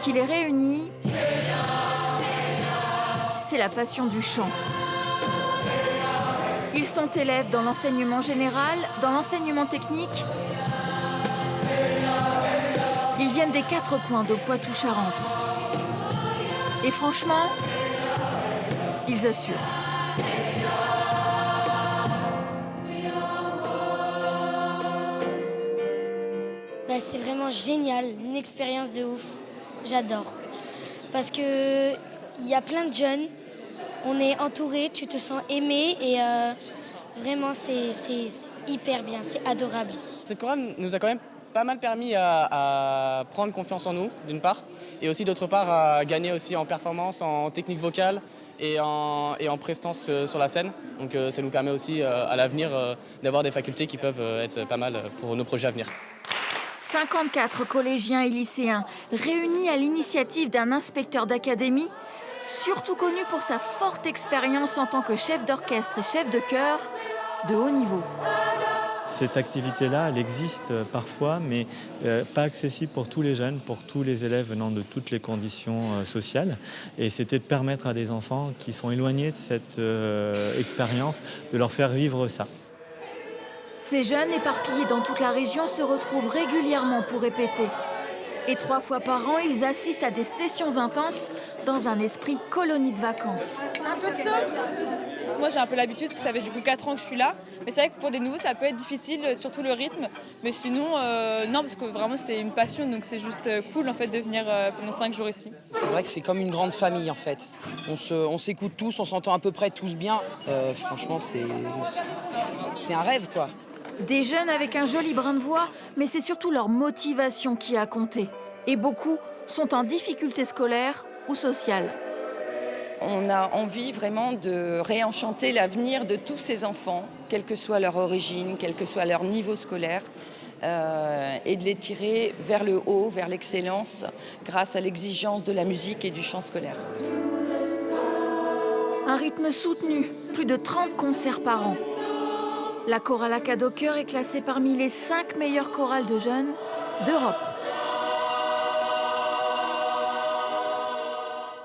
qui les réunit, c'est la passion du chant. Ils sont élèves dans l'enseignement général, dans l'enseignement technique. Ils viennent des 4 coins de Poitou-Charentes. Et franchement, ils assurent. C'est vraiment génial, une expérience de ouf. J'adore. Parce qu'il y a plein de jeunes, on est entouré, tu te sens aimé et vraiment c'est hyper bien, c'est adorable ici. Cette chorale nous a quand même pas mal permis à prendre confiance en nous, d'une part, et aussi d'autre part à gagner aussi en performance, en technique vocale et en prestance sur la scène. Donc ça nous permet aussi à l'avenir d'avoir des facultés qui peuvent être pas mal pour nos projets à venir. 54 collégiens et lycéens réunis à l'initiative d'un inspecteur d'académie, surtout connu pour sa forte expérience en tant que chef d'orchestre et chef de chœur de haut niveau. Cette activité-là, elle existe parfois, mais pas accessible pour tous les jeunes, pour tous les élèves venant de toutes les conditions sociales. Et c'était de permettre à des enfants qui sont éloignés de cette expérience, de leur faire vivre ça. Ces jeunes éparpillés dans toute la région se retrouvent régulièrement pour répéter. Et 3 fois par an, ils assistent à des sessions intenses dans un esprit colonie de vacances. Un peu de sauce. Moi, j'ai un peu l'habitude parce que ça fait du coup 4 ans que je suis là. Mais c'est vrai que pour des nouveaux, ça peut être difficile, surtout le rythme. Mais sinon, non, parce que vraiment, c'est une passion. Donc c'est juste cool en fait de venir pendant 5 jours ici. C'est vrai que c'est comme une grande famille en fait. On s'écoute tous, on s'entend à peu près tous bien. Franchement, c'est un rêve quoi. Des jeunes avec un joli brin de voix, mais c'est surtout leur motivation qui a compté. Et beaucoup sont en difficulté scolaire ou sociale. On a envie vraiment de réenchanter l'avenir de tous ces enfants, quelle que soit leur origine, quel que soit leur niveau scolaire, et de les tirer vers le haut, vers l'excellence, grâce à l'exigence de la musique et du chant scolaire. Un rythme soutenu, plus de 30 concerts par an. La chorale Acad au Cœur est classée parmi les 5 meilleures chorales de jeunes d'Europe.